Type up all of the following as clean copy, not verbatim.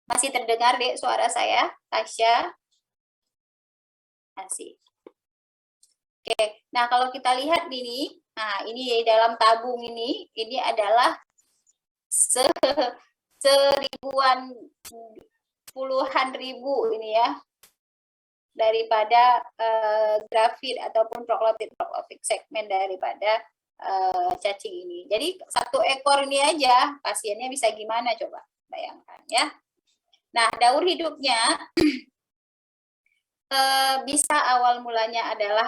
Masih terdengar, Dek, suara saya, Tasya? Masih. Oke, nah kalau kita lihat ini, nah ini di dalam tabung ini adalah seribuan, puluhan ribu ini ya, daripada grafit ataupun proklotit segmen daripada cacing ini. Jadi satu ekor ini aja pasiennya bisa gimana coba bayangkan ya. Nah, daur hidupnya bisa awal mulanya adalah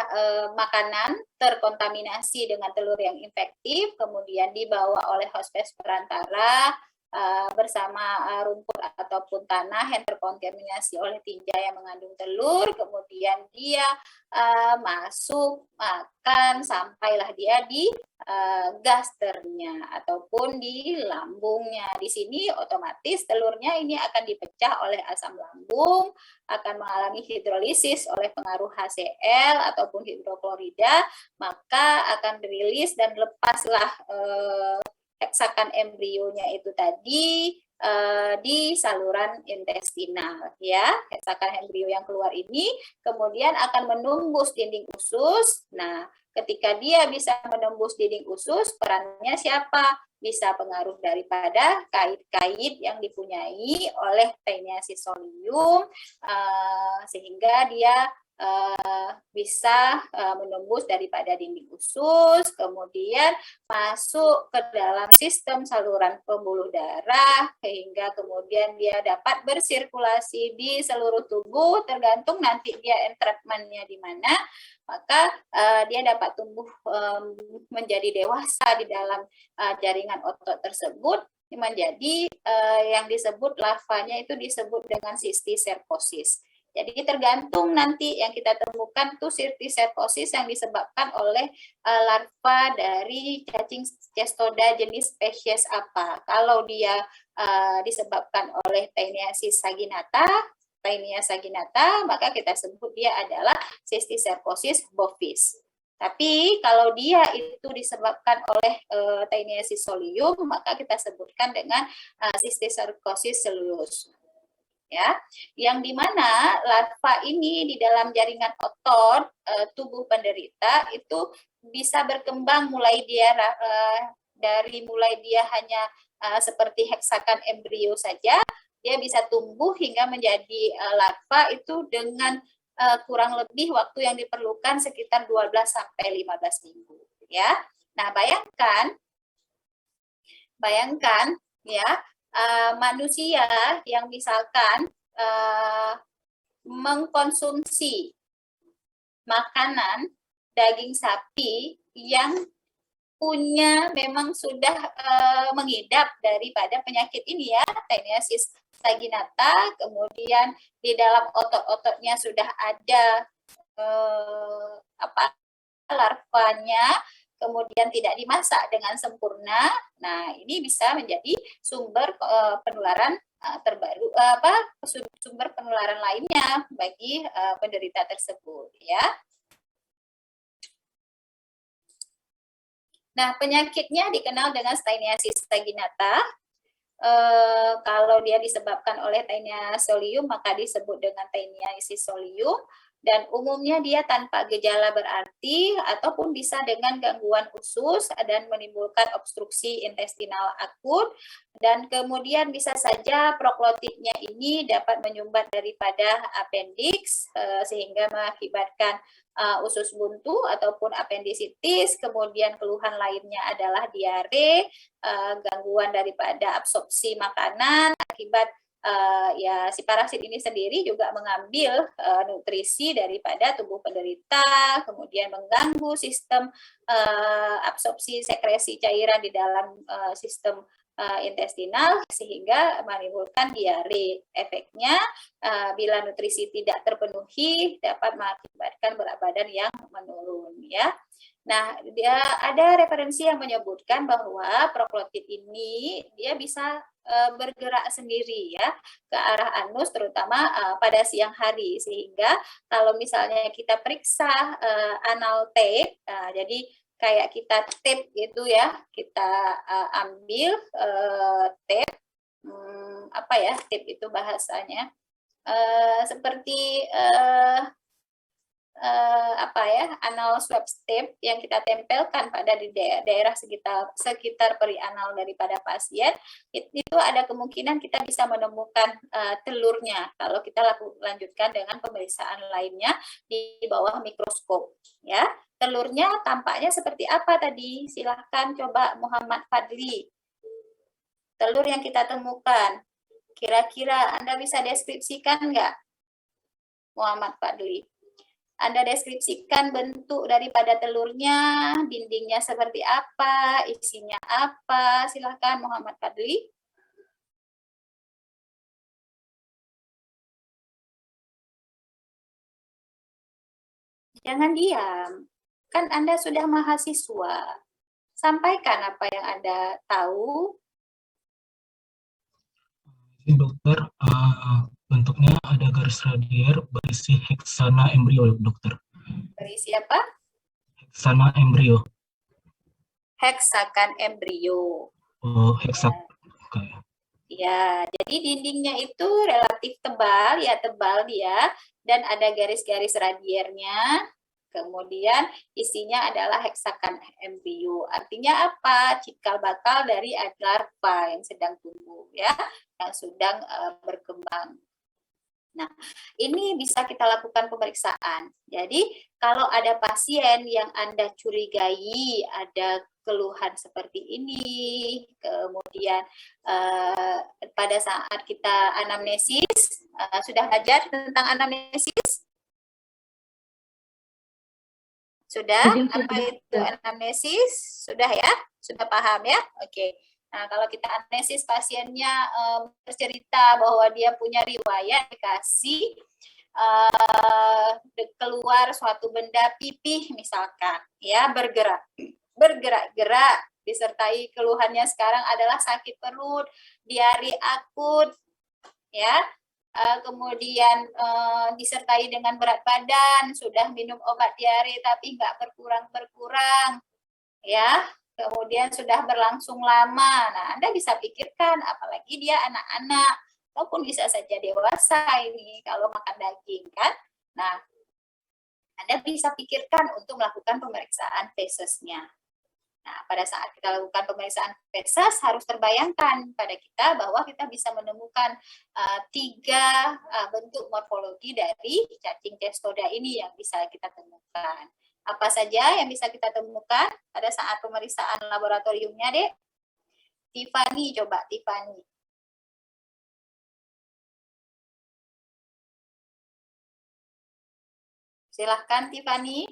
makanan terkontaminasi dengan telur yang infektif, kemudian dibawa oleh hostess perantara bersama rumput ataupun tanah yang terkontaminasi oleh tinja yang mengandung telur, kemudian dia masuk makan sampailah dia di gasternya ataupun di lambungnya. Di sini otomatis telurnya ini akan dipecah oleh asam lambung, akan mengalami hidrolisis oleh pengaruh HCl ataupun hidroklorida, maka akan dirilis dan lepaslah heksakan embrionya itu tadi di saluran intestinal ya. Heksakan embrio yang keluar ini kemudian akan menembus dinding usus. Nah, ketika dia bisa menembus dinding usus, perannya siapa? Bisa pengaruh daripada kait-kait yang dipunyai oleh Taeniasis solium sehingga dia bisa menembus daripada dinding usus, kemudian masuk ke dalam sistem saluran pembuluh darah, sehingga kemudian dia dapat bersirkulasi di seluruh tubuh, tergantung nanti dia entrapment-nya di mana, maka dia dapat tumbuh menjadi dewasa di dalam jaringan otot tersebut, menjadi yang disebut larvanya itu disebut dengan cysticercosis. Jadi tergantung nanti yang kita temukan tuh cysticercosis yang disebabkan oleh larva dari cacing cestoda jenis spesies apa. Kalau dia disebabkan oleh Taeniasis saginata, maka kita sebut dia adalah cysticercosis bovis. Tapi kalau dia itu disebabkan oleh Taeniasis solium, maka kita sebutkan dengan cysticercosis cellulose. Ya, yang dimana larva ini di dalam jaringan otot tubuh penderita itu bisa berkembang mulai dia mulai dia hanya seperti heksakan embrio saja, dia bisa tumbuh hingga menjadi larva itu dengan kurang lebih waktu yang diperlukan sekitar 12 sampai 15 minggu ya. Nah, bayangkan ya, manusia yang misalkan mengkonsumsi makanan daging sapi yang punya memang sudah mengidap daripada penyakit ini ya, Taeniasis saginata, kemudian di dalam otot-ototnya sudah ada larvanya, kemudian tidak dimasak dengan sempurna. Nah, ini bisa menjadi sumber penularan sumber penularan lainnya bagi penderita tersebut ya. Nah, penyakitnya dikenal dengan Taeniasis saginata. Kalau dia disebabkan oleh Taenia solium, maka disebut dengan Taeniasis solium. Dan umumnya dia tanpa gejala berarti ataupun bisa dengan gangguan usus dan menimbulkan obstruksi intestinal akut, dan kemudian bisa saja proklotitnya ini dapat menyumbat daripada appendix sehingga mengakibatkan usus buntu ataupun appendicitis. Kemudian keluhan lainnya adalah diare, gangguan daripada absorpsi makanan akibat ya si parasit ini sendiri juga mengambil nutrisi daripada tubuh penderita, kemudian mengganggu sistem absorpsi sekresi cairan di dalam sistem intestinal sehingga menimbulkan diare. Efeknya bila nutrisi tidak terpenuhi dapat mengakibatkan berat badan yang menurun ya. Nah, ada referensi yang menyebutkan bahwa proklotit ini dia bisa bergerak sendiri ya ke arah anus, terutama pada siang hari, sehingga kalau misalnya kita periksa anal tape, jadi kayak kita tape gitu ya, kita ambil tape apa ya tip itu bahasanya, seperti apa ya, anal swab tape yang kita tempelkan pada di daerah sekitar perianal daripada pasien, itu ada kemungkinan kita bisa menemukan telurnya kalau kita lanjutkan dengan pemeriksaan lainnya di bawah mikroskop ya. Telurnya tampaknya seperti apa tadi? Silahkan coba Muhammad Fadli. Telur yang kita temukan, kira-kira Anda bisa deskripsikan nggak, Muhammad Fadli? Anda deskripsikan bentuk daripada telurnya, dindingnya seperti apa, isinya apa. Silahkan Muhammad Fadli. Jangan diam, kan Anda sudah mahasiswa. Sampaikan apa yang Anda tahu. Dokter, bentuknya ada garis radier berisi heksana embrio, dokter. Berisi apa? Heksana embrio. Heksakan embrio. Oh, heksak. Ya, jadi dindingnya itu relatif tebal, ya tebal dia, dan ada garis-garis radiernya. Kemudian isinya adalah heksakan embrio. Artinya apa? Cikal bakal dari larva yang sedang tumbuh, ya, yang sedang berkembang. Nah, ini bisa kita lakukan pemeriksaan. Jadi, kalau ada pasien yang Anda curigai ada keluhan seperti ini, kemudian pada saat kita anamnesis, sudah belajar tentang anamnesis? Sudah? Apa itu anamnesis? Sudah ya? Sudah paham ya? Oke. Nah, kalau kita anamnesis pasiennya bercerita bahwa dia punya riwayat dikasih keluar suatu benda pipih misalkan, ya bergerak-gerak disertai keluhannya sekarang adalah sakit perut, diare akut, ya. Kemudian disertai dengan berat badan, sudah minum obat diare tapi nggak berkurang-berkurang, ya. Kemudian sudah berlangsung lama. Nah, Anda bisa pikirkan, apalagi dia anak-anak, ataupun bisa saja dewasa ini kalau makan daging kan. Nah, Anda bisa pikirkan untuk melakukan pemeriksaan fesesnya. Nah, pada saat kita lakukan pemeriksaan feses harus terbayangkan pada kita bahwa kita bisa menemukan tiga bentuk morfologi dari cacing testoda ini yang bisa kita temukan. Apa saja yang bisa kita temukan pada saat pemeriksaan laboratoriumnya, Dek? Tiffany, coba Tiffany. Silahkan Tiffany.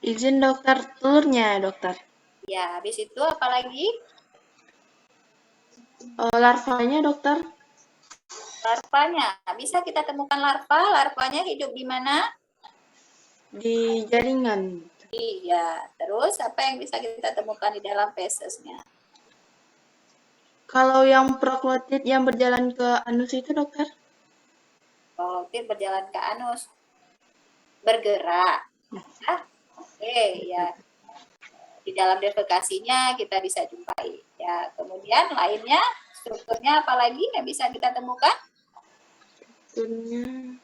Izin dokter, telurnya dokter. Ya, habis itu apa lagi? Larvanya dokter. Larvanya, bisa kita temukan larvanya hidup di mana? Di jaringan. Iya, terus apa yang bisa kita temukan di dalam fesesnya? Kalau yang proklotid yang berjalan ke anus itu dokter? Proklotid berjalan ke anus, bergerak. Oke, ya. Di dalam defekasinya kita bisa jumpai. Ya, kemudian lainnya strukturnya apa lagi yang bisa kita temukan? Strukturnya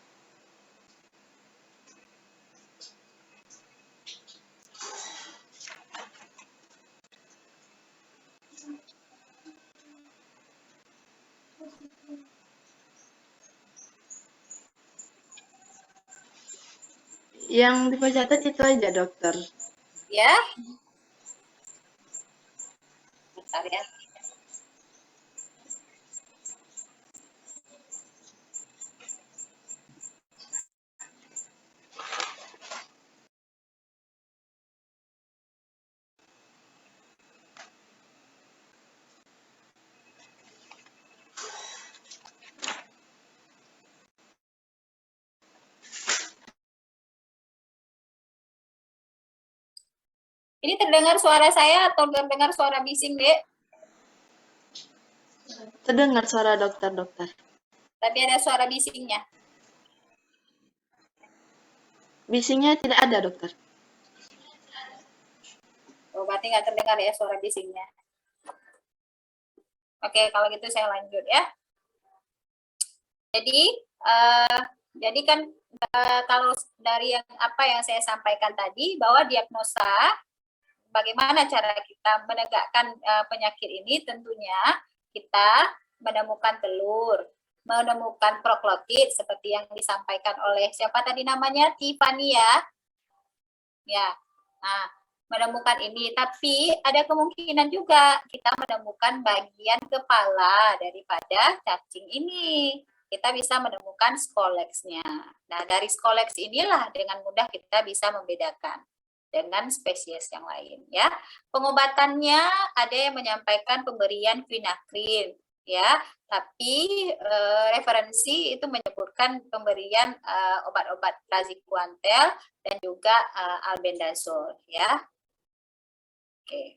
yang dicatat itu aja dokter. Ya. Bentar ya. Ini terdengar suara saya atau terdengar suara bising, Dek? Terdengar suara dokter. Tapi ada suara bisingnya. Bisingnya tidak ada dokter. Oh, berarti nggak terdengar ya suara bisingnya. Oke, kalau gitu saya lanjut ya. Jadi kan kalau dari apa yang saya sampaikan tadi, bahwa diagnosa bagaimana cara kita menegakkan penyakit ini, tentunya kita menemukan telur, menemukan proklotid seperti yang disampaikan oleh siapa tadi namanya, Tiffany ya. Nah, menemukan ini, tapi ada kemungkinan juga kita menemukan bagian kepala daripada cacing ini. Kita bisa menemukan scolex-nya. Nah, dari scolex inilah dengan mudah kita bisa membedakan dengan spesies yang lain ya. Pengobatannya ada yang menyampaikan pemberian quinacrin ya, tapi referensi itu menyebutkan pemberian obat-obat praziquantel dan juga albendazole ya. Oke.